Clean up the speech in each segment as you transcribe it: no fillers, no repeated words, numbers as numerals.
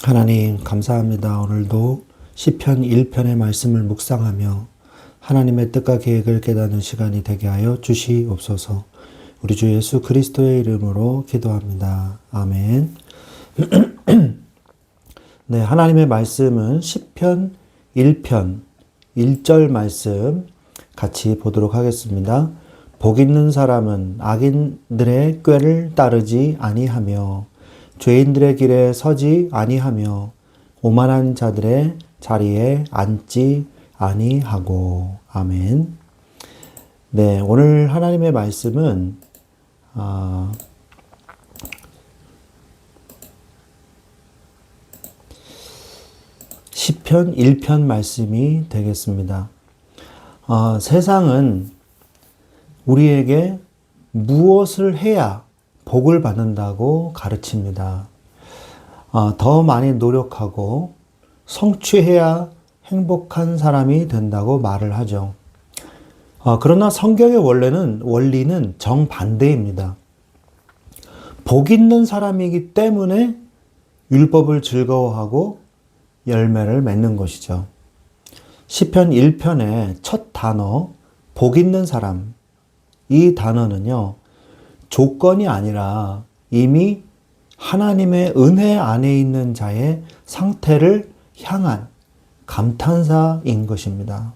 하나님 감사합니다. 오늘도 시편 1편의 말씀을 묵상하며 하나님의 뜻과 계획을 깨닫는 시간이 되게 하여 주시옵소서. 우리 주 예수 그리스도의 이름으로 기도합니다. 아멘. 네, 하나님의 말씀은 시편 1편 1절 말씀 같이 보도록 하겠습니다. 복 있는 사람은 악인들의 꾀를 따르지 아니하며 죄인들의 길에 서지 아니하며 오만한 자들의 자리에 앉지 아니하고. 아멘. 네, 오늘 하나님의 말씀은 시편 1편 말씀이 되겠습니다. 세상은 우리에게 무엇을 해야 복을 받는다고 가르칩니다. 더 많이 노력하고 성취해야 행복한 사람이 된다고 말을 하죠. 그러나 성경의 원리는 정반대입니다. 복 있는 사람이기 때문에 율법을 즐거워하고 열매를 맺는 것이죠. 시편 1편의 첫 단어 복 있는 사람, 이 단어는요 조건이 아니라 이미 하나님의 은혜 안에 있는 자의 상태를 향한 감탄사인 것입니다.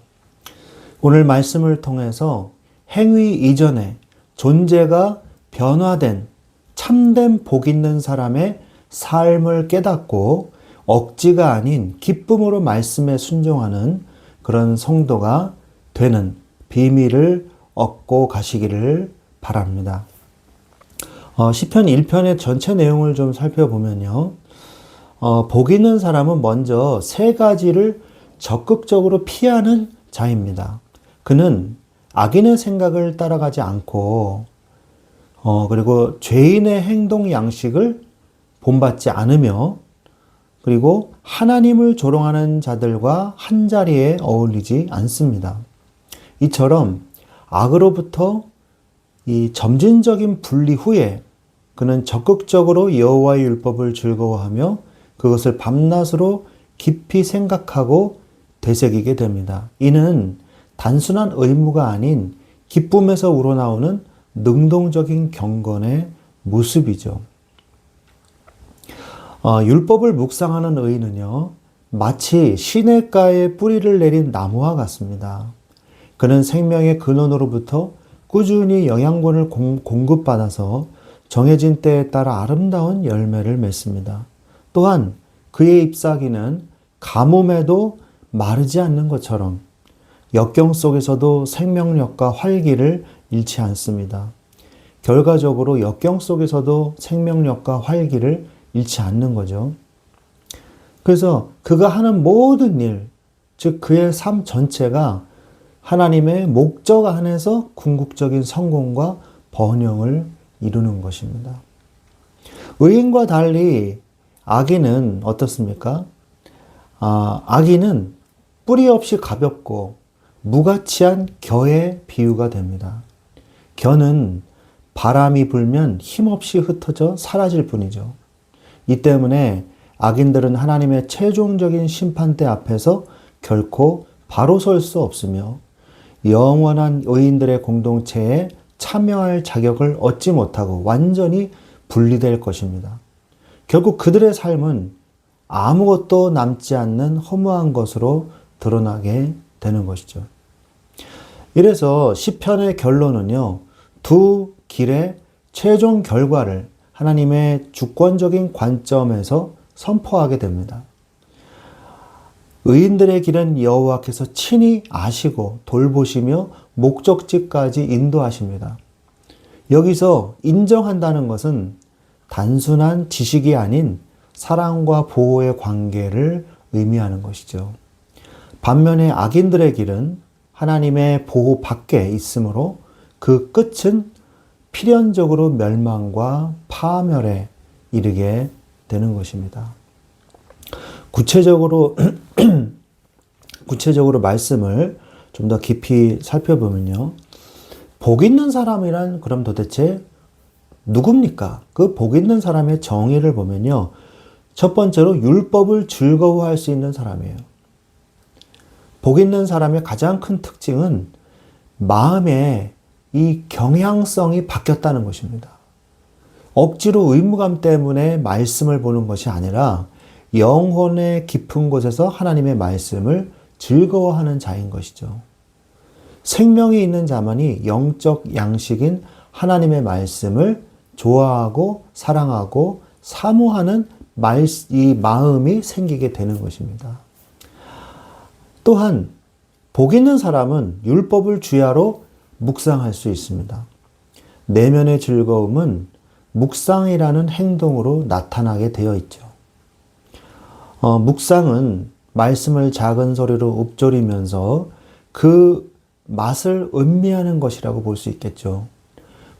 오늘 말씀을 통해서 행위 이전에 존재가 변화된 참된 복 있는 사람의 삶을 깨닫고 억지가 아닌 기쁨으로 말씀에 순종하는 그런 성도가 되는 비밀을 얻고 가시기를 바랍니다. 시편 1편의 전체 내용을 좀 살펴보면요. 복 있는 사람은 먼저 세 가지를 적극적으로 피하는 자입니다. 그는 악인의 생각을 따라가지 않고 그리고 죄인의 행동 양식을 본받지 않으며 그리고 하나님을 조롱하는 자들과 한자리에 어울리지 않습니다. 이처럼 악으로부터 이 점진적인 분리 후에 그는 적극적으로 여호와의 율법을 즐거워하며 그것을 밤낮으로 깊이 생각하고 되새기게 됩니다. 이는 단순한 의무가 아닌 기쁨에서 우러나오는 능동적인 경건의 모습이죠. 율법을 묵상하는 의인은요, 마치 시냇가에 뿌리를 내린 나무와 같습니다. 그는 생명의 근원으로부터 꾸준히 영양분을 공급받아서 정해진 때에 따라 아름다운 열매를 맺습니다. 또한 그의 잎사귀는 가뭄에도 마르지 않는 것처럼 역경 속에서도 생명력과 활기를 잃지 않습니다. 결과적으로 역경 속에서도 생명력과 활기를 잃지 않는 거죠. 그래서 그가 하는 모든 일, 즉 그의 삶 전체가 하나님의 목적 안에서 궁극적인 성공과 번영을 이루는 것입니다. 의인과 달리 악인은 어떻습니까? 악인은 뿌리 없이 가볍고 무가치한 겨의 비유가 됩니다. 겨는 바람이 불면 힘없이 흩어져 사라질 뿐이죠. 이 때문에 악인들은 하나님의 최종적인 심판대 앞에서 결코 바로 설 수 없으며 영원한 의인들의 공동체에 참여할 자격을 얻지 못하고 완전히 분리될 것입니다. 결국 그들의 삶은 아무것도 남지 않는 허무한 것으로 드러나게 되는 것이죠. 이래서 시편의 결론은요, 두 길의 최종 결과를 하나님의 주권적인 관점에서 선포하게 됩니다. 의인들의 길은 여호와께서 친히 아시고 돌보시며 목적지까지 인도하십니다. 여기서 인정한다는 것은 단순한 지식이 아닌 사랑과 보호의 관계를 의미하는 것이죠. 반면에 악인들의 길은 하나님의 보호 밖에 있으므로 그 끝은 필연적으로 멸망과 파멸에 이르게 되는 것입니다. 구체적으로 말씀을 좀 더 깊이 살펴보면요. 복 있는 사람이란 그럼 도대체 누굽니까? 그 복 있는 사람의 정의를 보면요. 첫 번째로 율법을 즐거워할 수 있는 사람이에요. 복 있는 사람의 가장 큰 특징은 마음의 이 경향성이 바뀌었다는 것입니다. 억지로 의무감 때문에 말씀을 보는 것이 아니라 영혼의 깊은 곳에서 하나님의 말씀을 즐거워하는 자인 것이죠. 생명이 있는 자만이 영적 양식인 하나님의 말씀을 좋아하고 사랑하고 사모하는 이 마음이 생기게 되는 것입니다. 또한 복 있는 사람은 율법을 주야로 묵상할 수 있습니다. 내면의 즐거움은 묵상이라는 행동으로 나타나게 되어 있죠. 묵상은 말씀을 작은 소리로 읊조리면서 그 맛을 음미하는 것이라고 볼 수 있겠죠.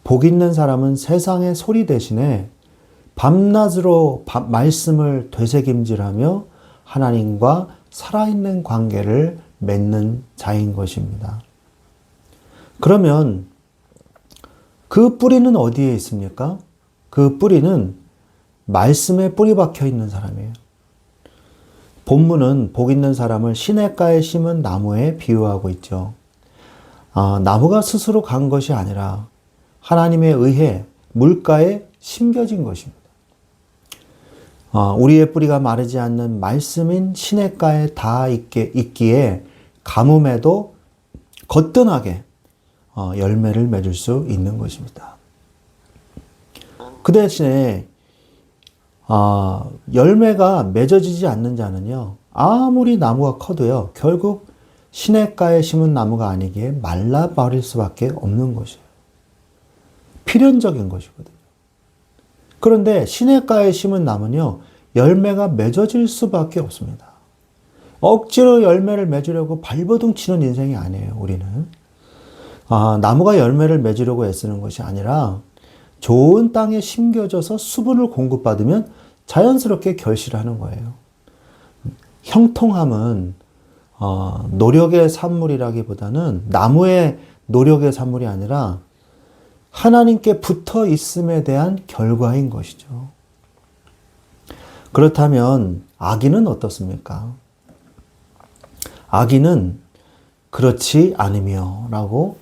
복 있는 사람은 세상의 소리 대신에 밤낮으로 말씀을 되새김질하며 하나님과 살아있는 관계를 맺는 자인 것입니다. 그러면 그 뿌리는 어디에 있습니까? 그 뿌리는 말씀에 뿌리 박혀 있는 사람이에요. 본문은 복 있는 사람을 시냇가에 심은 나무에 비유하고 있죠. 나무가 스스로 간 것이 아니라 하나님에 의해 물가에 심겨진 것입니다. 우리의 뿌리가 마르지 않는 말씀인 시냇가에 닿아 있기에 가뭄에도 거뜬하게 열매를 맺을 수 있는 것입니다. 그 대신에 열매가 맺어지지 않는 자는요, 아무리 나무가 커도요, 결국 시냇가에 심은 나무가 아니기에 말라버릴 수밖에 없는 것이에요. 필연적인 것이거든요. 그런데 시냇가에 심은 나무는요, 열매가 맺어질 수밖에 없습니다. 억지로 열매를 맺으려고 발버둥 치는 인생이 아니에요, 우리는. 나무가 열매를 맺으려고 애쓰는 것이 아니라 좋은 땅에 심겨져서 수분을 공급받으면 자연스럽게 결실을 하는 거예요. 형통함은 노력의 산물이라기보다는 나무의 노력의 산물이 아니라 하나님께 붙어 있음에 대한 결과인 것이죠. 그렇다면 악인은 어떻습니까? 악인은 그렇지 않으며 라고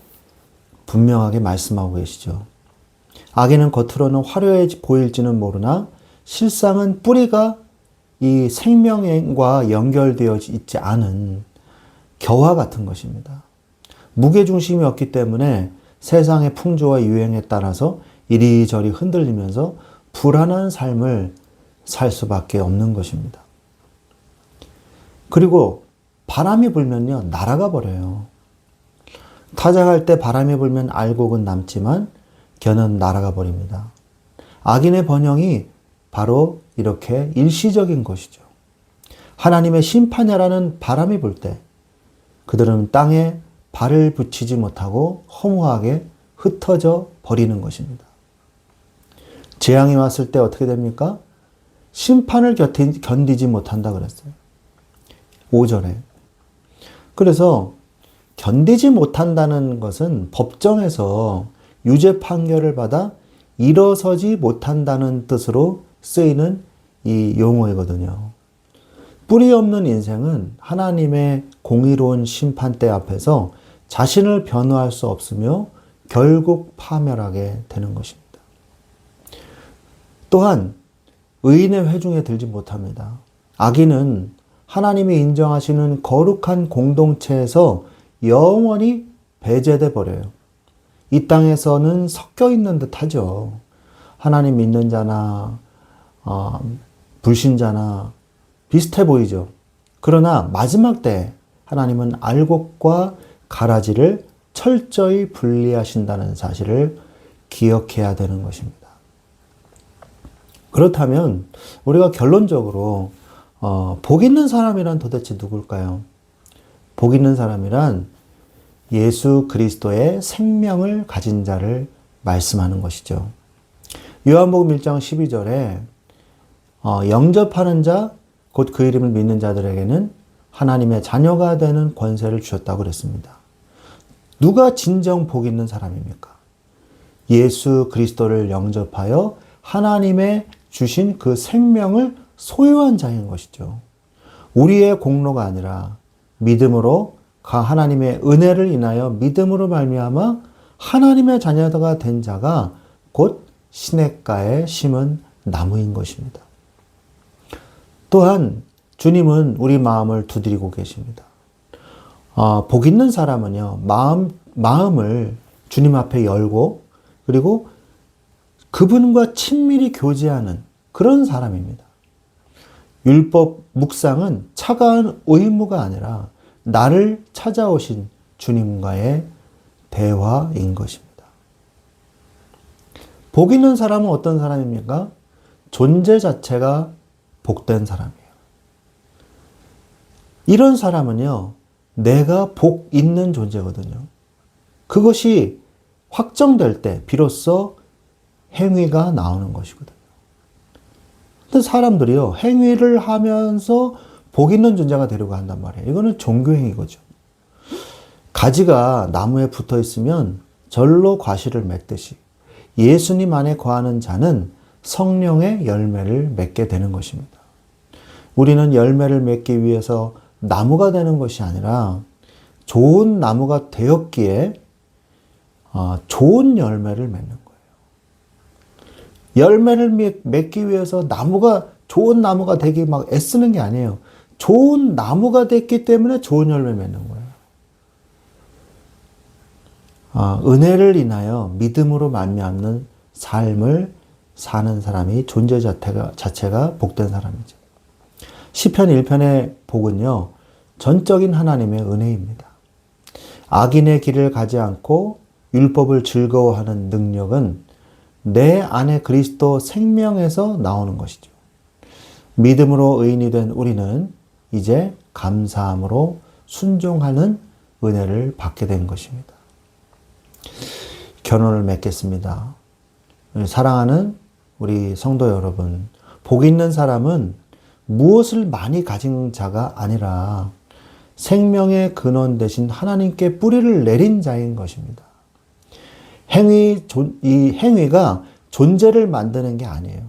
분명하게 말씀하고 계시죠. 악인은 겉으로는 화려해 보일지는 모르나 실상은 뿌리가 이 생명과 연결되어 있지 않은 겨와 같은 것입니다. 무게중심이 없기 때문에 세상의 풍조와 유행에 따라서 이리저리 흔들리면서 불안한 삶을 살 수밖에 없는 것입니다. 그리고 바람이 불면요, 날아가 버려요. 타작할 때 바람이 불면 알곡은 남지만 겨는 날아가 버립니다. 악인의 번영이 바로 이렇게 일시적인 것이죠. 하나님의 심판이라는 바람이 불 때 그들은 땅에 발을 붙이지 못하고 허무하게 흩어져 버리는 것입니다. 재앙이 왔을 때 어떻게 됩니까? 심판을 견디지 못한다 그랬어요. 5절에. 그래서 견디지 못한다는 것은 법정에서 유죄 판결을 받아 일어서지 못한다는 뜻으로 쓰이는 이 용어이거든요. 뿌리 없는 인생은 하나님의 공의로운 심판대 앞에서 자신을 변호할 수 없으며 결국 파멸하게 되는 것입니다. 또한 의인의 회중에 들지 못합니다. 악인은 하나님이 인정하시는 거룩한 공동체에서 영원히 배제돼 버려요. 이 땅에서는 섞여 있는 듯 하죠. 하나님 믿는 자나 불신자나 비슷해 보이죠. 그러나 마지막 때 하나님은 알곡과 가라지를 철저히 분리하신다는 사실을 기억해야 되는 것입니다. 그렇다면 우리가 결론적으로 복 있는 사람이란 도대체 누굴까요? 복 있는 사람이란 예수 그리스도의 생명을 가진 자를 말씀하는 것이죠. 요한복음 1장 12절에 영접하는 자, 곧 그 이름을 믿는 자들에게는 하나님의 자녀가 되는 권세를 주셨다고 그랬습니다. 누가 진정 복 있는 사람입니까? 예수 그리스도를 영접하여 하나님의 주신 그 생명을 소유한 자인 것이죠. 우리의 공로가 아니라 믿음으로 하나님의 은혜를 인하여 믿음으로 말미암아 하나님의 자녀가 된 자가 곧 시냇가에 심은 나무인 것입니다. 또한 주님은 우리 마음을 두드리고 계십니다. 복 있는 사람은요, 마음을 주님 앞에 열고 그리고 그분과 친밀히 교제하는 그런 사람입니다. 율법 묵상은 차가운 의무가 아니라 나를 찾아오신 주님과의 대화인 것입니다. 복 있는 사람은 어떤 사람입니까? 존재 자체가 복된 사람이에요. 이런 사람은요, 내가 복 있는 존재거든요. 그것이 확정될 때 비로소 행위가 나오는 것이거든요. 근데 사람들이요, 행위를 하면서 복 있는 존재가 되려고 한단 말이에요. 이거는 종교행위거죠. 가지가 나무에 붙어 있으면 절로 과실을 맺듯이 예수님 안에 거하는 자는 성령의 열매를 맺게 되는 것입니다. 우리는 열매를 맺기 위해서 나무가 되는 것이 아니라 좋은 나무가 되었기에 좋은 열매를 맺는 거예요. 열매를 맺기 위해서 좋은 나무가 되기 막 애쓰는 게 아니에요. 좋은 나무가 됐기 때문에 좋은 열매 맺는 거예요. 은혜를 인하여 믿음으로 말미암는 삶을 사는 사람이 존재 자체가 복된 사람이죠. 시편 1편의 복은요, 전적인 하나님의 은혜입니다. 악인의 길을 가지 않고 율법을 즐거워하는 능력은 내 안에 그리스도 생명에서 나오는 것이죠. 믿음으로 의인이 된 우리는 이제 감사함으로 순종하는 은혜를 받게 된 것입니다. 결론을 맺겠습니다. 사랑하는 우리 성도 여러분, 복 있는 사람은 무엇을 많이 가진 자가 아니라 생명의 근원 되신 하나님께 뿌리를 내린 자인 것입니다. 이 행위가 존재를 만드는 게 아니에요.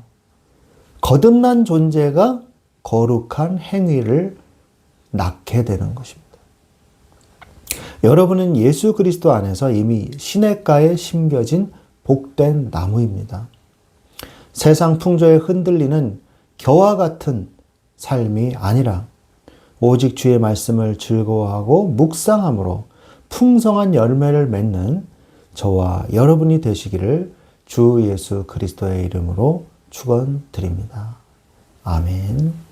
거듭난 존재가 거룩한 행위를 낳게 되는 것입니다. 여러분은 예수 그리스도 안에서 이미 시냇가에 심겨진 복된 나무입니다. 세상 풍조에 흔들리는 겨와 같은 삶이 아니라 오직 주의 말씀을 즐거워하고 묵상함으로 풍성한 열매를 맺는 저와 여러분이 되시기를 주 예수 그리스도의 이름으로 축원드립니다. 아멘.